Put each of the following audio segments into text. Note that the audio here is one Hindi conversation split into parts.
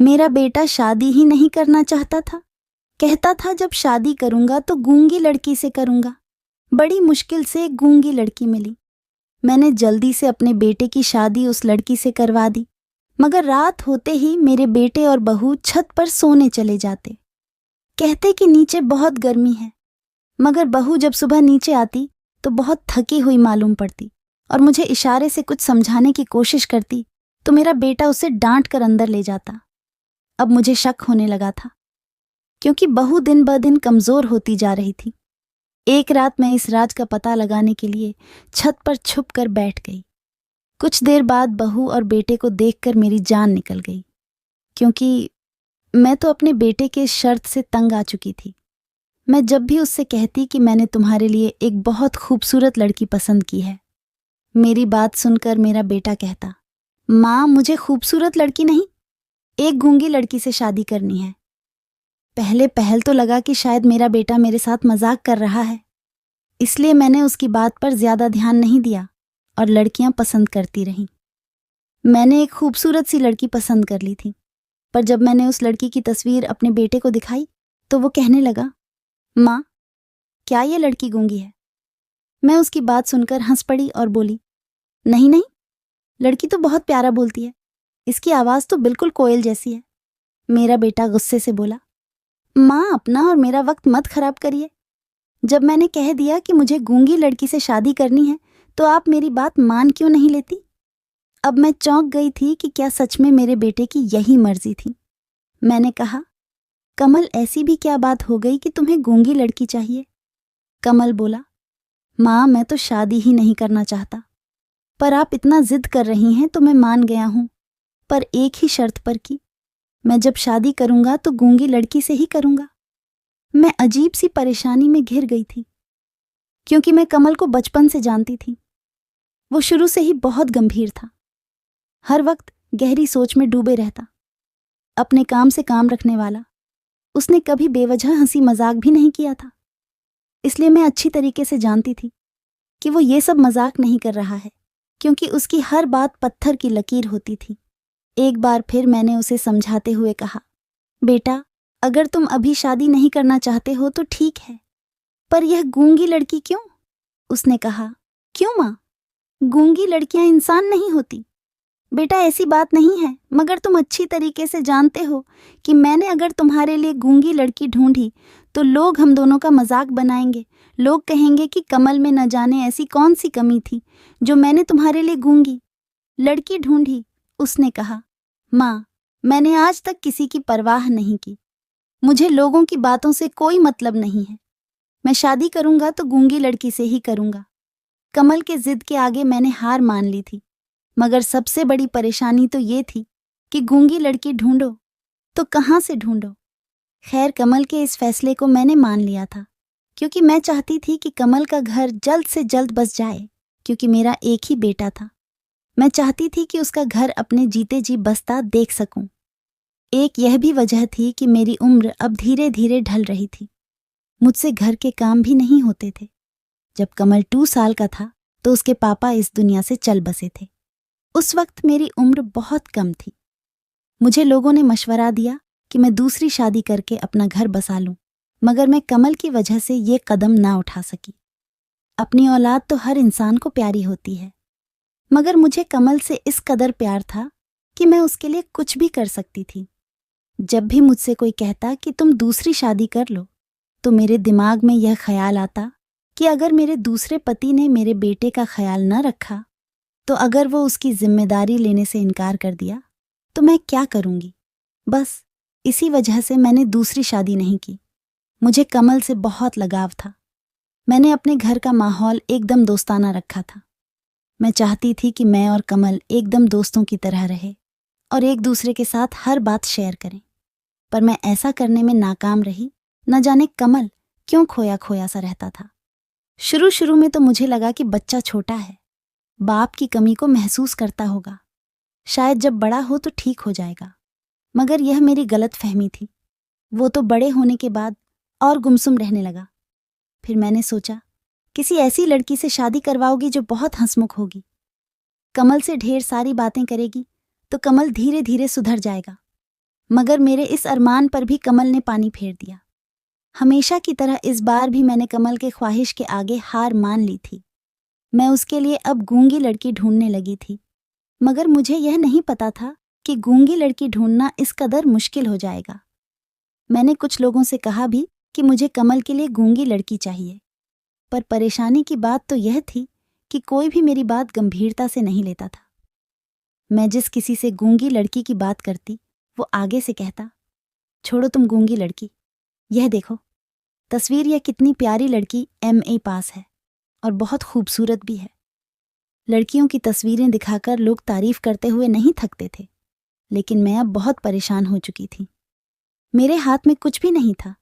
मेरा बेटा शादी ही नहीं करना चाहता था। कहता था जब शादी करूंगा तो गूंगी लड़की से करूंगा। बड़ी मुश्किल से एक गूंगी लड़की मिली। मैंने जल्दी से अपने बेटे की शादी उस लड़की से करवा दी। मगर रात होते ही मेरे बेटे और बहू छत पर सोने चले जाते। कहते कि नीचे बहुत गर्मी है। मगर बहू जब सुबह नीचे आती तो बहुत थकी हुई मालूम पड़ती और मुझे इशारे से कुछ समझाने की कोशिश करती तो मेरा बेटा उसे डांट कर अंदर ले जाता। अब मुझे शक होने लगा था, क्योंकि बहू दिन ब दिन कमजोर होती जा रही थी। एक रात मैं इस राज का पता लगाने के लिए छत पर छुप कर बैठ गई। कुछ देर बाद बहू और बेटे को देखकर मेरी जान निकल गई, क्योंकि मैं तो अपने बेटे के शर्त से तंग आ चुकी थी। मैं जब भी उससे कहती कि मैंने तुम्हारे लिए एक बहुत खूबसूरत लड़की पसंद की है, मेरी बात सुनकर मेरा बेटा कहता, माँ मुझे खूबसूरत लड़की नहीं, एक गूंगी लड़की से शादी करनी है। पहल तो लगा कि शायद मेरा बेटा मेरे साथ मजाक कर रहा है, इसलिए मैंने उसकी बात पर ज्यादा ध्यान नहीं दिया और लड़कियां पसंद करती रहीं। मैंने एक खूबसूरत सी लड़की पसंद कर ली थी, पर जब मैंने उस लड़की की तस्वीर अपने बेटे को दिखाई तो वो कहने लगा, माँ क्या ये लड़की गूंगी है? मैं उसकी बात सुनकर हंस पड़ी और बोली, नहीं नहीं, लड़की तो बहुत प्यारा बोलती है, इसकी आवाज तो बिल्कुल कोयल जैसी है। मेरा बेटा गुस्से से बोला, माँ अपना और मेरा वक्त मत खराब करिए। जब मैंने कह दिया कि मुझे गूंगी लड़की से शादी करनी है तो आप मेरी बात मान क्यों नहीं लेती? अब मैं चौंक गई थी कि क्या सच में मेरे बेटे की यही मर्जी थी। मैंने कहा, कमल ऐसी भी क्या बात हो गई कि तुम्हें गूंगी लड़की चाहिए? कमल बोला, माँ मैं तो शादी ही नहीं करना चाहता, पर आप इतना जिद कर रही हैं तो मैं मान गया हूं, पर एक ही शर्त पर कि मैं जब शादी करूंगा तो गूंगी लड़की से ही करूंगा। मैं अजीब सी परेशानी में घिर गई थी, क्योंकि मैं कमल को बचपन से जानती थी। वो शुरू से ही बहुत गंभीर था, हर वक्त गहरी सोच में डूबे रहता, अपने काम से काम रखने वाला। उसने कभी बेवजह हंसी मजाक भी नहीं किया था, इसलिए मैं अच्छी तरीके से जानती थी कि वो ये सब मजाक नहीं कर रहा है, क्योंकि उसकी हर बात पत्थर की लकीर होती थी। एक बार फिर मैंने उसे समझाते हुए कहा, बेटा अगर तुम अभी शादी नहीं करना चाहते हो तो ठीक है, पर यह गूंगी लड़की क्यों? उसने कहा, क्यों माँ, गूंगी लड़कियां इंसान नहीं होती। बेटा ऐसी बात नहीं है, मगर तुम अच्छी तरीके से जानते हो कि मैंने अगर तुम्हारे लिए गूंगी लड़की ढूंढी तो लोग हम दोनों का मजाक बनाएंगे। लोग कहेंगे कि कमल में न जाने ऐसी कौन सी कमी थी जो मैंने तुम्हारे लिए गूंगी लड़की ढूंढी। उसने कहा, माँ मैंने आज तक किसी की परवाह नहीं की, मुझे लोगों की बातों से कोई मतलब नहीं है। मैं शादी करूंगा तो गूंगी लड़की से ही करूंगा। कमल के जिद के आगे मैंने हार मान ली थी, मगर सबसे बड़ी परेशानी तो ये थी कि गूंगी लड़की ढूंढो तो कहाँ से ढूंढो। खैर कमल के इस फैसले को मैंने मान लिया था, क्योंकि मैं चाहती थी कि कमल का घर जल्द से जल्द बस जाए, क्योंकि मेरा एक ही बेटा था। मैं चाहती थी कि उसका घर अपने जीते जी बसता देख सकूं। एक यह भी वजह थी कि मेरी उम्र अब धीरे धीरे ढल रही थी, मुझसे घर के काम भी नहीं होते थे। जब कमल 2 साल का था तो उसके पापा इस दुनिया से चल बसे थे। उस वक्त मेरी उम्र बहुत कम थी। मुझे लोगों ने मशवरा दिया कि मैं दूसरी शादी करके अपना घर बसा लूं, मगर मैं कमल की वजह से ये कदम ना उठा सकी। अपनी औलाद तो हर इंसान को प्यारी होती है, मगर मुझे कमल से इस कदर प्यार था कि मैं उसके लिए कुछ भी कर सकती थी। जब भी मुझसे कोई कहता कि तुम दूसरी शादी कर लो, तो मेरे दिमाग में यह ख्याल आता कि अगर मेरे दूसरे पति ने मेरे बेटे का ख्याल न रखा, तो अगर वो उसकी जिम्मेदारी लेने से इनकार कर दिया तो मैं क्या करूंगी। बस इसी वजह से मैंने दूसरी शादी नहीं की। मुझे कमल से बहुत लगाव था। मैंने अपने घर का माहौल एकदम दोस्ताना रखा था। मैं चाहती थी कि मैं और कमल एकदम दोस्तों की तरह रहे और एक दूसरे के साथ हर बात शेयर करें, पर मैं ऐसा करने में नाकाम रही। न जाने कमल क्यों खोया खोया सा रहता था। शुरू में तो मुझे लगा कि बच्चा छोटा है, बाप की कमी को महसूस करता होगा, शायद जब बड़ा हो तो ठीक हो जाएगा। मगर यह मेरी गलत फहमी थी। वो तो बड़े होने के बाद और गुमसुम रहने लगा। फिर मैंने सोचा, किसी ऐसी लड़की से शादी करवाओगी जो बहुत हंसमुख होगी, कमल से ढेर सारी बातें करेगी, तो कमल धीरे धीरे सुधर जाएगा। मगर मेरे इस अरमान पर भी कमल ने पानी फेर दिया। हमेशा की तरह इस बार भी मैंने कमल के ख्वाहिश के आगे हार मान ली थी। मैं उसके लिए अब गूंगी लड़की ढूंढने लगी थी, मगर मुझे यह नहीं पता था कि गूंगी लड़की ढूंढना इस कदर मुश्किल हो जाएगा। मैंने कुछ लोगों से कहा भी कि मुझे कमल के लिए गूंगी लड़की चाहिए, पर परेशानी की बात तो यह थी कि कोई भी मेरी बात गंभीरता से नहीं लेता था। मैं जिस किसी से गूंगी लड़की की बात करती, वो आगे से कहता, छोड़ो तुम गूंगी लड़की, यह देखो तस्वीर, यह कितनी प्यारी लड़की MA पास है और बहुत खूबसूरत भी है। लड़कियों की तस्वीरें दिखाकर लोग तारीफ करते हुए नहीं थकते थे, लेकिन मैं अब बहुत परेशान हो चुकी थी। मेरे हाथ में कुछ भी नहीं था।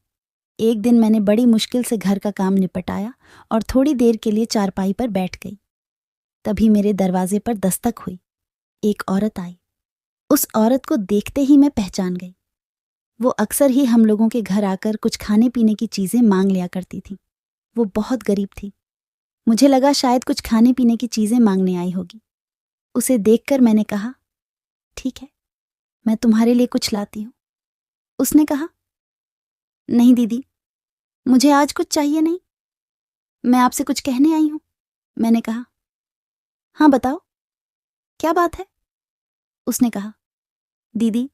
एक दिन मैंने बड़ी मुश्किल से घर का काम निपटाया और थोड़ी देर के लिए चारपाई पर बैठ गई। तभी मेरे दरवाजे पर दस्तक हुई। एक औरत आई। उस औरत को देखते ही मैं पहचान गई। वो अक्सर ही हम लोगों के घर आकर कुछ खाने पीने की चीजें मांग लिया करती थी। वो बहुत गरीब थी। मुझे लगा शायद कुछ खाने पीने की चीजें मांगने आई होगी। उसे देखकर मैंने कहा, ठीक है, मैं तुम्हारे लिए कुछ लाती हूं। उसने कहा, नहीं दीदी, मुझे आज कुछ चाहिए नहीं, मैं आपसे कुछ कहने आई हूं। मैंने कहा, हाँ बताओ, क्या बात है? उसने कहा, दीदी,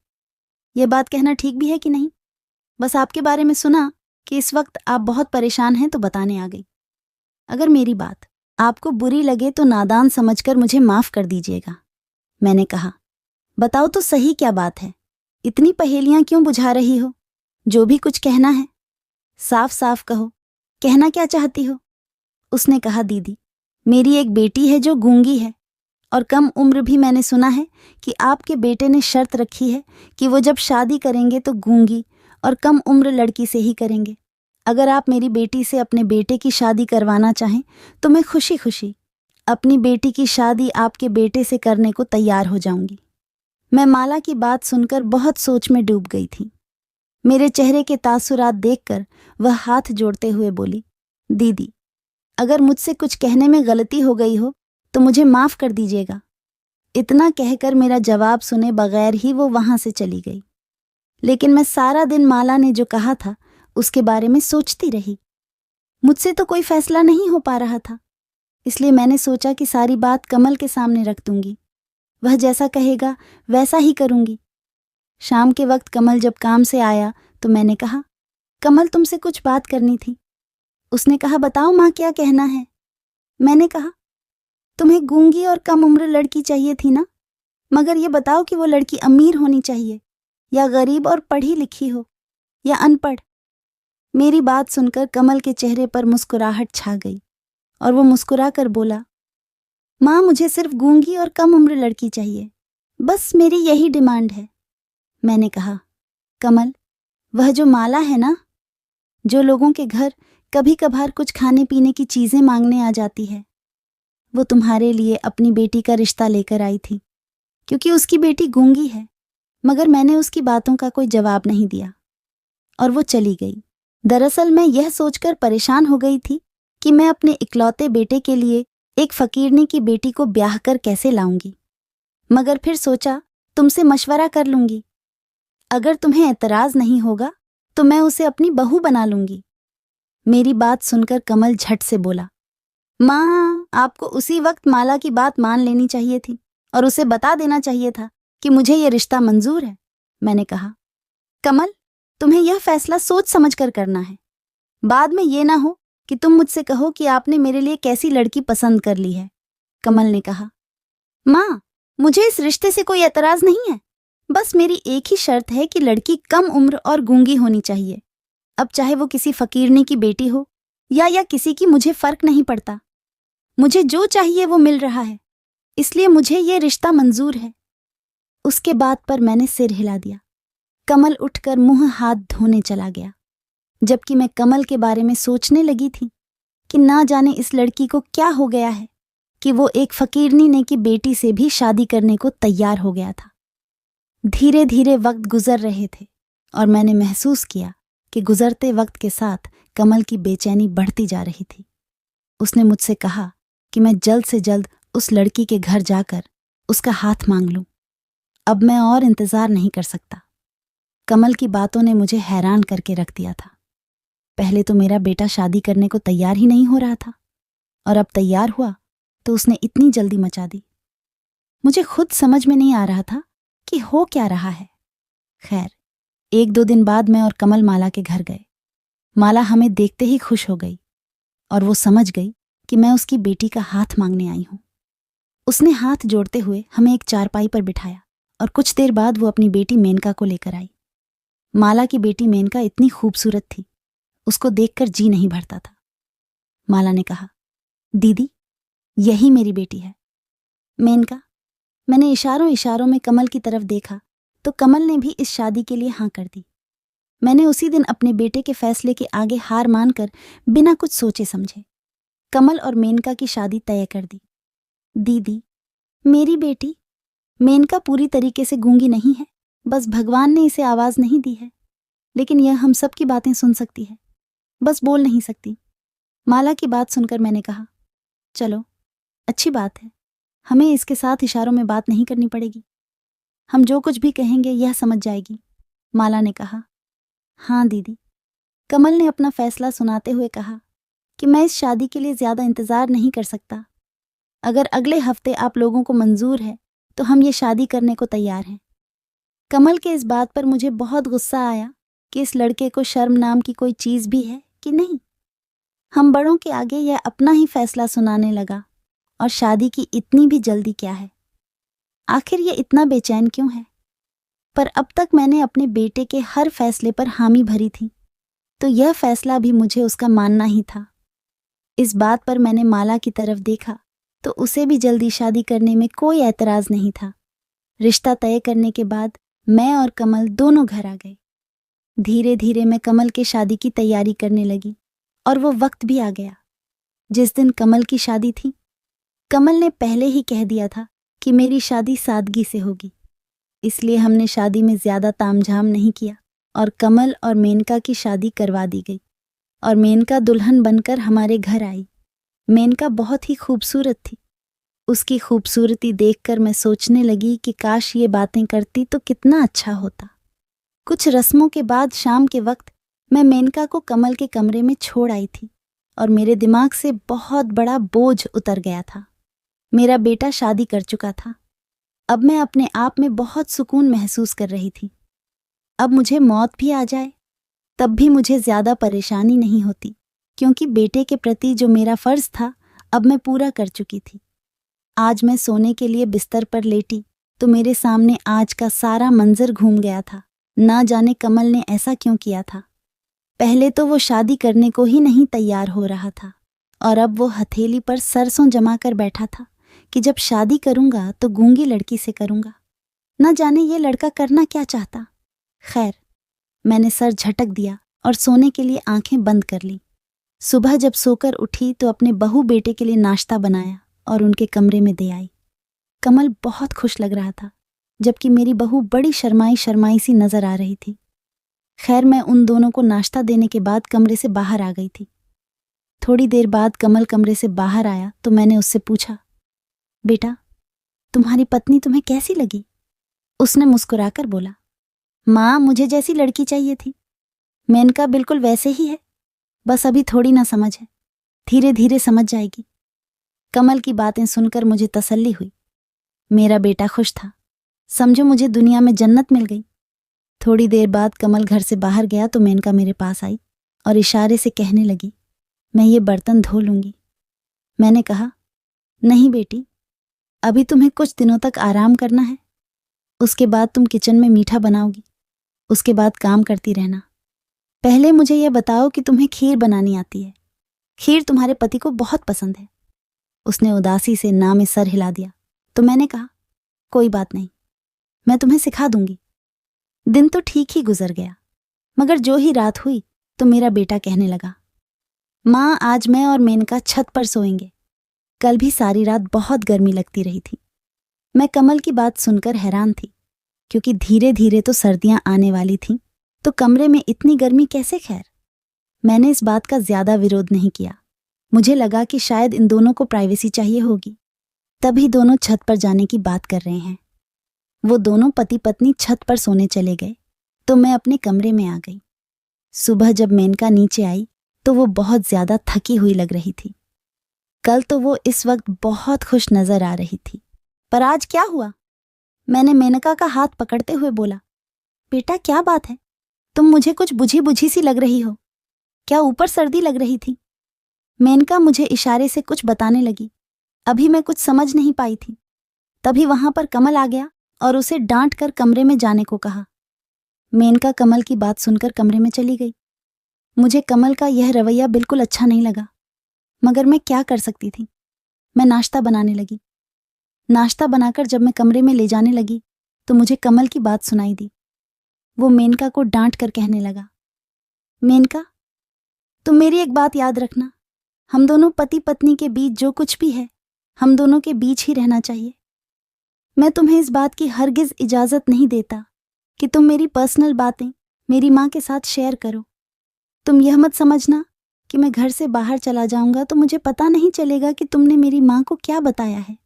यह बात कहना ठीक भी है कि नहीं? बस आपके बारे में सुना कि इस वक्त आप बहुत परेशान हैं तो बताने आ गई। अगर मेरी बात आपको बुरी लगे तो नादान समझकर मुझे माफ कर दीजिएगा। मैंने कहा, बताओ तो सही क्या बात है? इतनी पहेलियां क्यों बुझा रही हो? जो भी कुछ कहना है साफ साफ कहो, कहना क्या चाहती हो? उसने कहा, दीदी, मेरी एक बेटी है जो गूंगी है और कम उम्र भी। मैंने सुना है कि आपके बेटे ने शर्त रखी है कि वो जब शादी करेंगे तो गूंगी और कम उम्र लड़की से ही करेंगे। अगर आप मेरी बेटी से अपने बेटे की शादी करवाना चाहें तो मैं खुशी खुशी अपनी बेटी की शादी आपके बेटे से करने को तैयार हो जाऊंगी। मैं माला की बात सुनकर बहुत सोच में डूब गई थी। मेरे चेहरे के तासुरात देखकर वह हाथ जोड़ते हुए बोली, दीदी, अगर मुझसे कुछ कहने में गलती हो गई हो तो मुझे माफ कर दीजिएगा। इतना कहकर मेरा जवाब सुने बगैर ही वो वहां से चली गई। लेकिन मैं सारा दिन माला ने जो कहा था उसके बारे में सोचती रही। मुझसे तो कोई फैसला नहीं हो पा रहा था, इसलिए मैंने सोचा कि सारी बात कमल के सामने रख दूंगी। वह जैसा कहेगा वैसा ही करूंगी। शाम के वक्त कमल जब काम से आया तो मैंने कहा, कमल, तुमसे कुछ बात करनी थी। उसने कहा, बताओ माँ, क्या कहना है? मैंने कहा, तुम्हें गूंगी और कम उम्र लड़की चाहिए थी ना, मगर ये बताओ कि वो लड़की अमीर होनी चाहिए या गरीब और पढ़ी लिखी हो या अनपढ़? मेरी बात सुनकर कमल के चेहरे पर मुस्कुराहट छा गई और वो मुस्कुरा कर बोला, माँ, मुझे सिर्फ गूंगी और कम उम्र लड़की चाहिए, बस मेरी यही डिमांड है। मैंने कहा, कमल, वह जो माला है ना, जो लोगों के घर कभी कभार कुछ खाने पीने की चीजें मांगने आ जाती है, वो तुम्हारे लिए अपनी बेटी का रिश्ता लेकर आई थी, क्योंकि उसकी बेटी गूंगी है। मगर मैंने उसकी बातों का कोई जवाब नहीं दिया और वो चली गई। दरअसल मैं यह सोचकर परेशान हो गई थी कि मैं अपने इकलौते बेटे के लिए एक फकीरनी की बेटी को ब्याह कर कैसे लाऊंगी। मगर फिर सोचा, तुमसे मशवरा कर लूंगी। अगर तुम्हें एतराज नहीं होगा तो मैं उसे अपनी बहू बना लूंगी। मेरी बात सुनकर कमल झट से बोला, माँ, आपको उसी वक्त माला की बात मान लेनी चाहिए थी और उसे बता देना चाहिए था कि मुझे यह रिश्ता मंजूर है। मैंने कहा, कमल, तुम्हें यह फैसला सोच समझ कर करना है। बाद में ये ना हो कि तुम मुझसे कहो कि आपने मेरे लिए कैसी लड़की पसंद कर ली है। कमल ने कहा, माँ, मुझे इस रिश्ते से कोई एतराज नहीं है, बस मेरी एक ही शर्त है कि लड़की कम उम्र और गूंगी होनी चाहिए। अब चाहे वो किसी फकीरनी की बेटी हो या किसी की, मुझे फर्क नहीं पड़ता। मुझे जो चाहिए वो मिल रहा है, इसलिए मुझे ये रिश्ता मंजूर है। उसके बाद पर मैंने सिर हिला दिया। कमल उठकर मुंह हाथ धोने चला गया, जबकि मैं कमल के बारे में सोचने लगी थी कि ना जाने इस लड़की को क्या हो गया है कि वो एक फकीरनी ने की बेटी से भी शादी करने को तैयार हो गया था। धीरे धीरे वक्त गुजर रहे थे और मैंने महसूस किया कि गुजरते वक्त के साथ कमल की बेचैनी बढ़ती जा रही थी। उसने मुझसे कहा कि मैं जल्द से जल्द उस लड़की के घर जाकर उसका हाथ मांग लूं। अब मैं और इंतजार नहीं कर सकता। कमल की बातों ने मुझे हैरान करके रख दिया था। पहले तो मेरा बेटा शादी करने को तैयार ही नहीं हो रहा था, और अब तैयार हुआ तो उसने इतनी जल्दी मचा दी। मुझे खुद समझ में नहीं आ रहा था कि हो क्या रहा है। खैर, 1-2 दिन बाद मैं और कमल माला के घर गए। माला हमें देखते ही खुश हो गई और वो समझ गई कि मैं उसकी बेटी का हाथ मांगने आई हूं। उसने हाथ जोड़ते हुए हमें एक चारपाई पर बिठाया और कुछ देर बाद वो अपनी बेटी मेनका को लेकर आई। माला की बेटी मेनका इतनी खूबसूरत थी, उसको देखकर जी नहीं भरता था। माला ने कहा, दीदी, यही मेरी बेटी है। मेनका। मैंने इशारों इशारों में कमल की तरफ देखा तो कमल ने भी इस शादी के लिए हाँ कर दी। मैंने उसी दिन अपने बेटे के फैसले के आगे हार मानकर बिना कुछ सोचे समझे कमल और मेनका की शादी तय कर दी। दीदी, मेरी बेटी मेनका पूरी तरीके से गूंगी नहीं है, बस भगवान ने इसे आवाज नहीं दी है, लेकिन यह हम सब की बातें सुन सकती है, बस बोल नहीं सकती। माला की बात सुनकर मैंने कहा, चलो अच्छी बात है, हमें इसके साथ इशारों में बात नहीं करनी पड़ेगी, हम जो कुछ भी कहेंगे यह समझ जाएगी। माला ने कहा, हाँ दीदी। कमल ने अपना फैसला सुनाते हुए कहा कि मैं इस शादी के लिए ज्यादा इंतजार नहीं कर सकता। अगर अगले हफ्ते आप लोगों को मंजूर है तो हम ये शादी करने को तैयार हैं। कमल के इस बात पर मुझे बहुत गुस्सा आया कि इस लड़के को शर्म नाम की कोई चीज भी है कि नहीं। हम बड़ों के आगे यह अपना ही फैसला सुनाने लगा, और शादी की इतनी भी जल्दी क्या है? आखिर ये इतना बेचैन क्यों है? पर अब तक मैंने अपने बेटे के हर फैसले पर हामी भरी थी, तो यह फैसला भी मुझे उसका मानना ही था। इस बात पर मैंने माला की तरफ देखा तो उसे भी जल्दी शादी करने में कोई ऐतराज नहीं था। रिश्ता तय करने के बाद मैं और कमल दोनों घर आ गए। धीरे धीरे मैं कमल के शादी की तैयारी करने लगी और वो वक्त भी आ गया। जिस दिन कमल की शादी थी, कमल ने पहले ही कह दिया था कि मेरी शादी सादगी से होगी, इसलिए हमने शादी में ज्यादा तामझाम नहीं किया और कमल और मेनका की शादी करवा दी गई और मेनका दुल्हन बनकर हमारे घर आई। मेनका बहुत ही खूबसूरत थी। उसकी खूबसूरती देखकर मैं सोचने लगी कि काश ये बातें करती तो कितना अच्छा होता। कुछ रस्मों के बाद शाम के वक्त मैं मेनका को कमल के कमरे में छोड़ आई थी और मेरे दिमाग से बहुत बड़ा बोझ उतर गया था। मेरा बेटा शादी कर चुका था। अब मैं अपने आप में बहुत सुकून महसूस कर रही थी। अब मुझे मौत भी आ जाए तब भी मुझे ज्यादा परेशानी नहीं होती, क्योंकि बेटे के प्रति जो मेरा फर्ज था अब मैं पूरा कर चुकी थी। आज मैं सोने के लिए बिस्तर पर लेटी तो मेरे सामने आज का सारा मंजर घूम गया था। ना जाने कमल ने ऐसा क्यों किया था। पहले तो वो शादी करने को ही नहीं तैयार हो रहा था और अब वो हथेली पर सरसों जमा कर बैठा था कि जब शादी करूंगा तो गूंगी लड़की से करूंगा। न जाने ये लड़का करना क्या चाहता। खैर, मैंने सर झटक दिया और सोने के लिए आंखें बंद कर ली। सुबह जब सोकर उठी तो अपने बहू बेटे के लिए नाश्ता बनाया और उनके कमरे में दे आई। कमल बहुत खुश लग रहा था, जबकि मेरी बहू बड़ी शर्माई शर्माई सी नजर आ रही थी। खैर, मैं उन दोनों को नाश्ता देने के बाद कमरे से बाहर आ गई थी। थोड़ी देर बाद कमल कमरे से बाहर आया तो मैंने उससे पूछा, बेटा, तुम्हारी पत्नी तुम्हें कैसी लगी? उसने मुस्कुराकर बोला, माँ, मुझे जैसी लड़की चाहिए थी। मेनका बिल्कुल वैसे ही है, बस अभी थोड़ी ना समझ है, धीरे धीरे समझ जाएगी। कमल की बातें सुनकर मुझे तसल्ली हुई। मेरा बेटा खुश था, समझो मुझे दुनिया में जन्नत मिल गई। थोड़ी देर बाद कमल घर से बाहर गया तो मेनका मेरे पास आई और इशारे से कहने लगी, मैं ये बर्तन धो लूंगी। मैंने कहा, नहीं बेटी, अभी तुम्हें कुछ दिनों तक आराम करना है, उसके बाद तुम किचन में मीठा बनाओगी, उसके बाद काम करती रहना। पहले मुझे यह बताओ कि तुम्हें खीर बनानी आती है? खीर तुम्हारे पति को बहुत पसंद है। उसने उदासी से ना में सर हिला दिया तो मैंने कहा, कोई बात नहीं, मैं तुम्हें सिखा दूंगी। दिन तो ठीक ही गुजर गया, मगर जो ही रात हुई तो मेरा बेटा कहने लगा, माँ, आज मैं और मेनका छत पर सोएंगे। कल भी सारी रात बहुत गर्मी लगती रही थी। मैं कमल की बात सुनकर हैरान थी, क्योंकि धीरे धीरे तो सर्दियां आने वाली थीं, तो कमरे में इतनी गर्मी कैसे? खैर, मैंने इस बात का ज्यादा विरोध नहीं किया। मुझे लगा कि शायद इन दोनों को प्राइवेसी चाहिए होगी, तभी दोनों छत पर जाने की बात कर रहे हैं। वो दोनों पति पत्नी छत पर सोने चले गए तो मैं अपने कमरे में आ गई। सुबह जब मेनका नीचे आई तो वो बहुत ज्यादा थकी हुई लग रही थी। कल तो वो इस वक्त बहुत खुश नजर आ रही थी, पर आज क्या हुआ? मैंने मेनका का हाथ पकड़ते हुए बोला, बेटा क्या बात है? तुम मुझे कुछ बुझी बुझी सी लग रही हो। क्या ऊपर सर्दी लग रही थी? मेनका मुझे इशारे से कुछ बताने लगी। अभी मैं कुछ समझ नहीं पाई थी। तभी वहां पर कमल आ गया और उसे डांट कर कमरे में जाने को कहा। मेनका कमल की बात सुनकर कमरे में चली गई। मुझे कमल का यह रवैया बिल्कुल अच्छा नहीं लगा, मगर मैं क्या कर सकती थी। मैं नाश्ता बनाने लगी। नाश्ता बनाकर जब मैं कमरे में ले जाने लगी तो मुझे कमल की बात सुनाई दी। वो मेनका को डांट कर कहने लगा, मेनका, तुम मेरी एक बात याद रखना। हम दोनों पति पत्नी के बीच जो कुछ भी है, हम दोनों के बीच ही रहना चाहिए। मैं तुम्हें इस बात की हरगिज इजाजत नहीं देता कि तुम मेरी पर्सनल बातें मेरी माँ के साथ शेयर करो। तुम यह मत समझना कि मैं घर से बाहर चला जाऊंगा तो मुझे पता नहीं चलेगा कि तुमने मेरी माँ को क्या बताया है।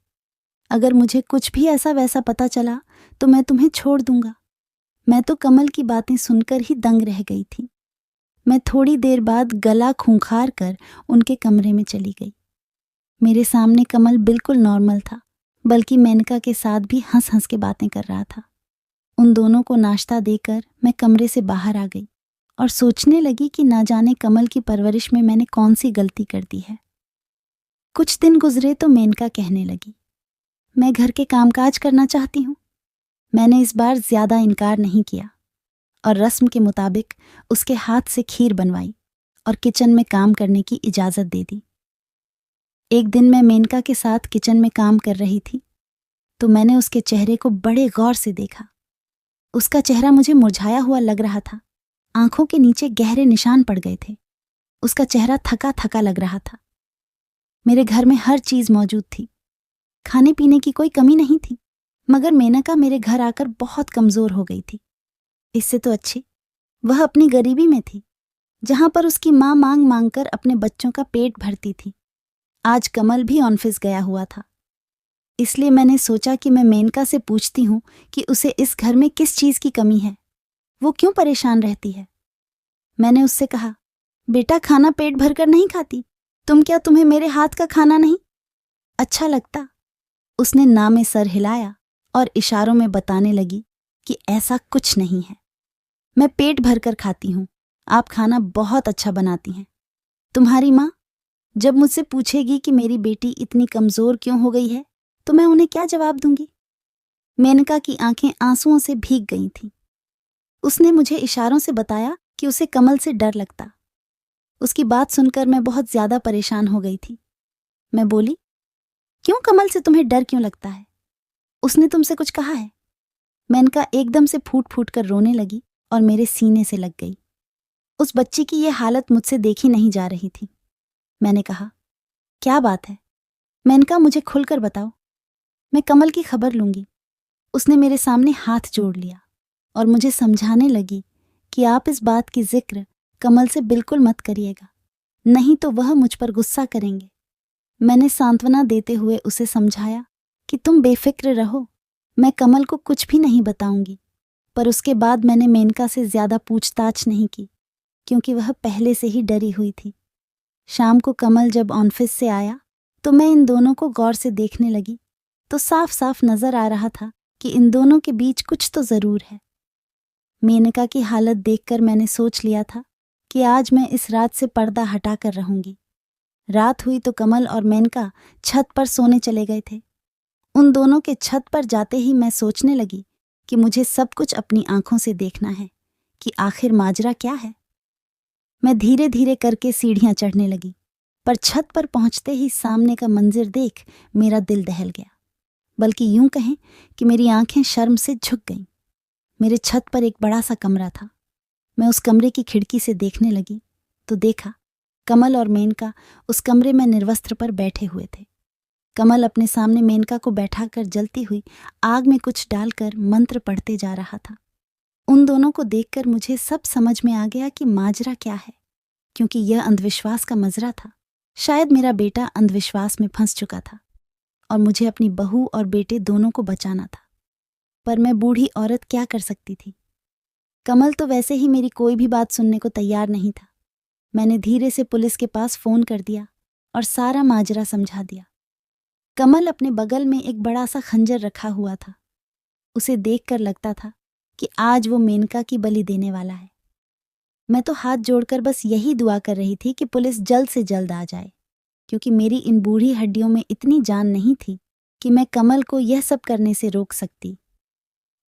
अगर मुझे कुछ भी ऐसा वैसा पता चला तो मैं तुम्हें छोड़ दूंगा। मैं तो कमल की बातें सुनकर ही दंग रह गई थी। मैं थोड़ी देर बाद गला खूंखार कर उनके कमरे में चली गई। मेरे सामने कमल बिल्कुल नॉर्मल था, बल्कि मेनका के साथ भी हंस हंस के बातें कर रहा था। उन दोनों को नाश्ता देकर मैं कमरे से बाहर आ गई और सोचने लगी कि ना जाने कमल की परवरिश में मैंने कौन सी गलती कर दी है। कुछ दिन गुजरे तो मेनका कहने लगी, मैं घर के कामकाज करना चाहती हूँ। मैंने इस बार ज्यादा इनकार नहीं किया और रस्म के मुताबिक उसके हाथ से खीर बनवाई और किचन में काम करने की इजाजत दे दी। एक दिन मैं मेनका के साथ किचन में काम कर रही थी तो मैंने उसके चेहरे को बड़े गौर से देखा। उसका चेहरा मुझे मुरझाया हुआ लग रहा था। आंखों के नीचे गहरे निशान पड़ गए थे। उसका चेहरा थका थका लग रहा था। मेरे घर में हर चीज मौजूद थी, खाने पीने की कोई कमी नहीं थी, मगर मेनका मेरे घर आकर बहुत कमजोर हो गई थी। इससे तो अच्छी वह अपनी गरीबी में थी, जहां पर उसकी मां मांग मांग कर अपने बच्चों का पेट भरती थी। आज कमल भी ऑफिस गया हुआ था, इसलिए मैंने सोचा कि मैं मेनका से पूछती हूँ कि उसे इस घर में किस चीज की कमी है, वो क्यों परेशान रहती है। मैंने उससे कहा, बेटा खाना पेट भरकर नहीं खाती तुम, क्या तुम्हें मेरे हाथ का खाना नहीं अच्छा लगता? उसने ना में सर हिलाया और इशारों में बताने लगी कि ऐसा कुछ नहीं है, मैं पेट भरकर खाती हूँ, आप खाना बहुत अच्छा बनाती हैं। तुम्हारी माँ जब मुझसे पूछेगी कि मेरी बेटी इतनी कमजोर क्यों हो गई है तो मैं उन्हें क्या जवाब दूंगी? मेनका की आंखें आंसुओं से भीग गई थीं। उसने मुझे इशारों से बताया कि उसे कमल से डर लगता। उसकी बात सुनकर मैं बहुत ज्यादा परेशान हो गई थी। मैं बोली, क्यों कमल से तुम्हें डर क्यों लगता है? उसने तुमसे कुछ कहा है? मेनका एकदम से फूट फूट कर रोने लगी और मेरे सीने से लग गई। उस बच्ची की यह हालत मुझसे देखी नहीं जा रही थी। मैंने कहा, क्या बात है मेनका, मुझे खुलकर बताओ, मैं कमल की खबर लूंगी। उसने मेरे सामने हाथ जोड़ लिया और मुझे समझाने लगी कि आप इस बात की जिक्र कमल से बिल्कुल मत करिएगा, नहीं तो वह मुझ पर गुस्सा करेंगे। मैंने सांत्वना देते हुए उसे समझाया कि तुम बेफिक्र रहो, मैं कमल को कुछ भी नहीं बताऊंगी। पर उसके बाद मैंने मेनका से ज्यादा पूछताछ नहीं की, क्योंकि वह पहले से ही डरी हुई थी। शाम को कमल जब ऑफिस से आया तो मैं इन दोनों को गौर से देखने लगी तो साफ साफ नजर आ रहा था कि इन दोनों के बीच कुछ तो जरूर है। मेनका की हालत देखकर मैंने सोच लिया था कि आज मैं इस रात से पर्दा हटा कर रहूंगी। रात हुई तो कमल और मेनका छत पर सोने चले गए थे। उन दोनों के छत पर जाते ही मैं सोचने लगी कि मुझे सब कुछ अपनी आंखों से देखना है कि आखिर माजरा क्या है। मैं धीरे धीरे करके सीढ़ियां चढ़ने लगी, पर छत पर पहुंचते ही सामने का मंजिर देख मेरा दिल दहल गया, बल्कि यूं कहें कि मेरी आंखें शर्म से झुक गईं। मेरे छत पर एक बड़ा सा कमरा था। मैं उस कमरे की खिड़की से देखने लगी तो देखा कमल और मेनका उस कमरे में निर्वस्त्र पर बैठे हुए थे। कमल अपने सामने मेनका को बैठाकर जलती हुई आग में कुछ डालकर मंत्र पढ़ते जा रहा था। उन दोनों को देखकर मुझे सब समझ में आ गया कि माजरा क्या है, क्योंकि यह अंधविश्वास का मजरा था। शायद मेरा बेटा अंधविश्वास में फंस चुका था और मुझे अपनी बहू और बेटे दोनों को बचाना था। पर मैं बूढ़ी औरत क्या कर सकती थी? कमल तो वैसे ही मेरी कोई भी बात सुनने को तैयार नहीं था। मैंने धीरे से पुलिस के पास फोन कर दिया और सारा माजरा समझा दिया। कमल अपने बगल में एक बड़ा सा खंजर रखा हुआ था। उसे देखकर लगता था कि आज वो मेनका की बलि देने वाला है। मैं तो हाथ जोड़कर बस यही दुआ कर रही थी कि पुलिस जल्द से जल्द आ जाए, क्योंकि मेरी इन बूढ़ी हड्डियों में इतनी जान नहीं थी कि मैं कमल को यह सब करने से रोक सकती।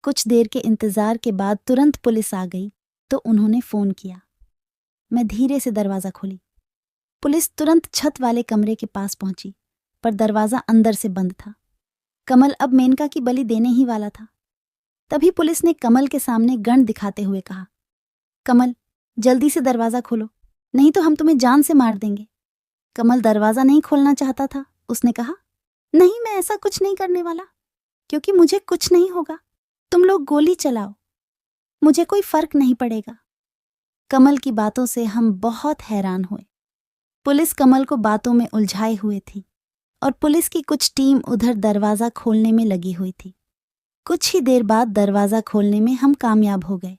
कुछ देर के इंतजार के बाद तुरंत पुलिस आ गई तो उन्होंने फोन किया। मैं धीरे से दरवाजा खोली। पुलिस तुरंत छत वाले कमरे के पास पहुंची, पर दरवाजा अंदर से बंद था। कमल अब मेनका की बलि देने ही वाला था। तभी पुलिस ने कमल के सामने गन दिखाते हुए कहा, कमल, जल्दी से दरवाजा खोलो, नहीं तो हम तुम्हें जान से मार देंगे। कमल दरवाजा नहीं खोलना चाहता था। उसने कहा, नहीं, मैं ऐसा कुछ नहीं करने वाला, क्योंकि मुझे कुछ नहीं होगा। तुम लोग गोली चलाओ, मुझे कोई फर्क नहीं पड़ेगा। कमल की बातों से हम बहुत हैरान हुए। पुलिस कमल को बातों में उलझाए हुए थी और पुलिस की कुछ टीम उधर दरवाजा खोलने में लगी हुई थी। कुछ ही देर बाद दरवाजा खोलने में हम कामयाब हो गए।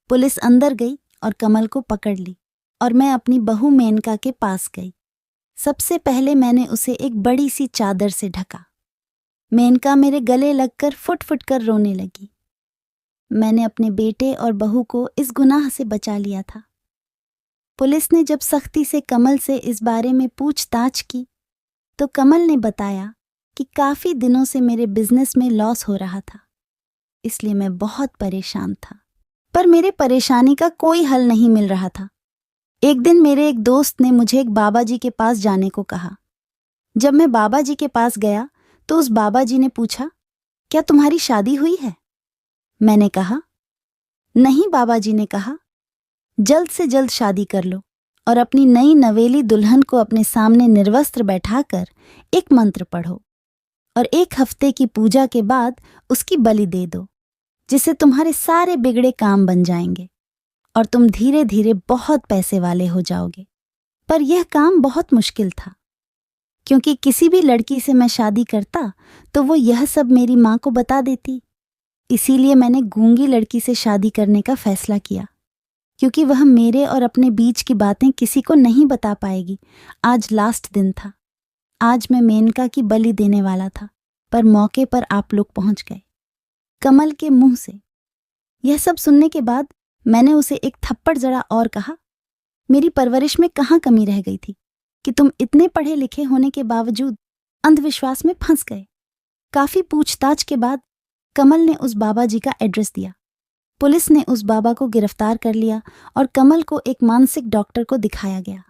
पुलिस अंदर गई और कमल को पकड़ ली और मैं अपनी बहू मेनका के पास गई। सबसे पहले मैंने उसे एक बड़ी सी चादर से ढका। मेनका मेरे गले लगकर फुट फुट कर रोने लगी। मैंने अपने बेटे और बहू को इस गुनाह से बचा लिया था। पुलिस ने जब सख्ती से कमल से इस बारे में पूछताछ की तो कमल ने बताया कि काफी दिनों से मेरे बिजनेस में लॉस हो रहा था, इसलिए मैं बहुत परेशान था। पर मेरे परेशानी का कोई हल नहीं मिल रहा था। एक दिन मेरे एक दोस्त ने मुझे एक बाबा जी के पास जाने को कहा। जब मैं बाबा जी के पास गया तो उस बाबा जी ने पूछा, क्या तुम्हारी शादी हुई है? मैंने कहा, नहीं। बाबा जी ने कहा, जल्द से जल्द शादी कर लो और अपनी नई नवेली दुल्हन को अपने सामने निर्वस्त्र बैठाकर एक मंत्र पढ़ो और 1 हफ्ते की पूजा के बाद उसकी बलि दे दो, जिससे तुम्हारे सारे बिगड़े काम बन जाएंगे और तुम धीरे धीरे बहुत पैसे वाले हो जाओगे। पर यह काम बहुत मुश्किल था, क्योंकि किसी भी लड़की से मैं शादी करता तो वो यह सब मेरी माँ को बता देती। इसीलिए मैंने गूंगी लड़की से शादी करने का फैसला किया, क्योंकि वह मेरे और अपने बीच की बातें किसी को नहीं बता पाएगी। आज लास्ट दिन था। आज मैं मेनका की बलि देने वाला था, पर मौके पर आप लोग पहुंच गए। कमल के मुंह से यह सब सुनने के बाद मैंने उसे एक थप्पड़ जड़ा और कहा, मेरी परवरिश में कहाँ कमी रह गई थी कि तुम इतने पढ़े लिखे होने के बावजूद अंधविश्वास में फंस गए। काफी पूछताछ के बाद कमल ने उस बाबा जी का एड्रेस दिया। पुलिस ने उस बाबा को गिरफ्तार कर लिया और कमल को एक मानसिक डॉक्टर को दिखाया गया।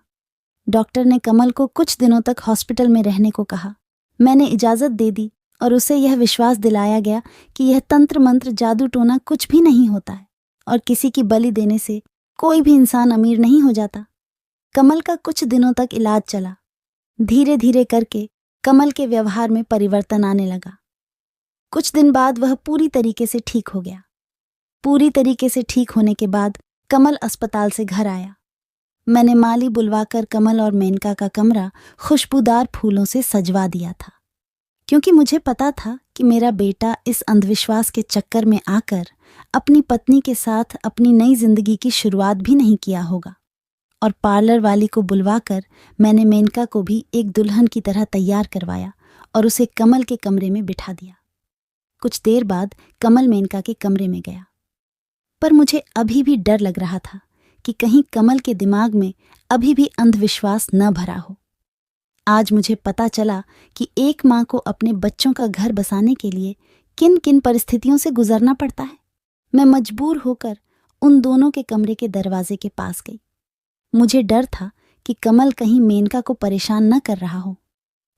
डॉक्टर ने कमल को कुछ दिनों तक हॉस्पिटल में रहने को कहा। मैंने इजाज़त दे दी और उसे यह विश्वास दिलाया गया कि यह तंत्र मंत्र जादू टोना कुछ भी नहीं होता है और किसी की बलि देने से कोई भी इंसान अमीर नहीं हो जाता। कमल का कुछ दिनों तक इलाज चला। धीरे धीरे करके कमल के व्यवहार में परिवर्तन आने लगा। कुछ दिन बाद वह पूरी तरीके से ठीक हो गया। पूरी तरीके से ठीक होने के बाद कमल अस्पताल से घर आया। मैंने माली बुलवाकर कमल और मेनका का कमरा खुशबूदार फूलों से सजवा दिया था, क्योंकि मुझे पता था कि मेरा बेटा इस अंधविश्वास के चक्कर में आकर अपनी पत्नी के साथ अपनी नई जिंदगी की शुरुआत भी नहीं किया होगा। और पार्लर वाली को बुलवाकर मैंने मेनका को भी एक दुल्हन की तरह तैयार करवाया और उसे कमल के कमरे में बिठा दिया। कुछ देर बाद कमल मेनका के कमरे में गया, पर मुझे अभी भी डर लग रहा था कि कहीं कमल के दिमाग में अभी भी अंधविश्वास न भरा हो। आज मुझे पता चला कि एक माँ को अपने बच्चों का घर बसाने के लिए किन किन परिस्थितियों से गुजरना पड़ता है। मैं मजबूर होकर उन दोनों के कमरे के दरवाजे के पास गई। मुझे डर था कि कमल कहीं मेनका को परेशान न कर रहा हो,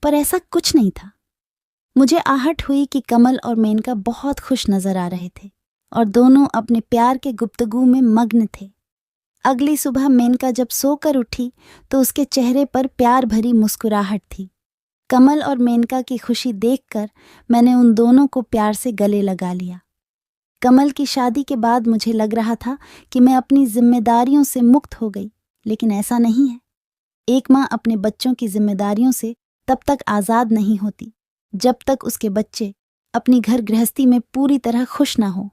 पर ऐसा कुछ नहीं था। मुझे आहट हुई कि कमल और मेनका बहुत खुश नजर आ रहे थे और दोनों अपने प्यार के गुफ्तगू में मग्न थे। अगली सुबह मेनका जब सोकर उठी तो उसके चेहरे पर प्यार भरी मुस्कुराहट थी। कमल और मेनका की खुशी देखकर मैंने उन दोनों को प्यार से गले लगा लिया। कमल की शादी के बाद मुझे लग रहा था कि मैं अपनी जिम्मेदारियों से मुक्त हो गई, लेकिन ऐसा नहीं है। एक माँ अपने बच्चों की जिम्मेदारियों से तब तक आज़ाद नहीं होती जब तक उसके बच्चे अपनी घर गृहस्थी में पूरी तरह खुश ना हो।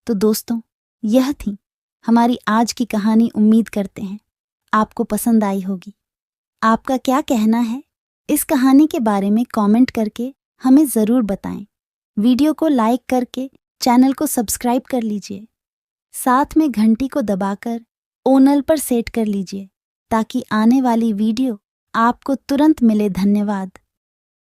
तो दोस्तों, यह थी हमारी आज की कहानी उम्मीद करते हैं आपको पसंद आई होगी। आपका क्या कहना है इस कहानी के बारे में कमेंट करके हमें ज़रूर बताएं। वीडियो को लाइक करके चैनल को सब्सक्राइब कर लीजिए। साथ में घंटी को दबाकर ओनल पर सेट कर लीजिए ताकि आने वाली वीडियो आपको तुरंत मिले। धन्यवाद।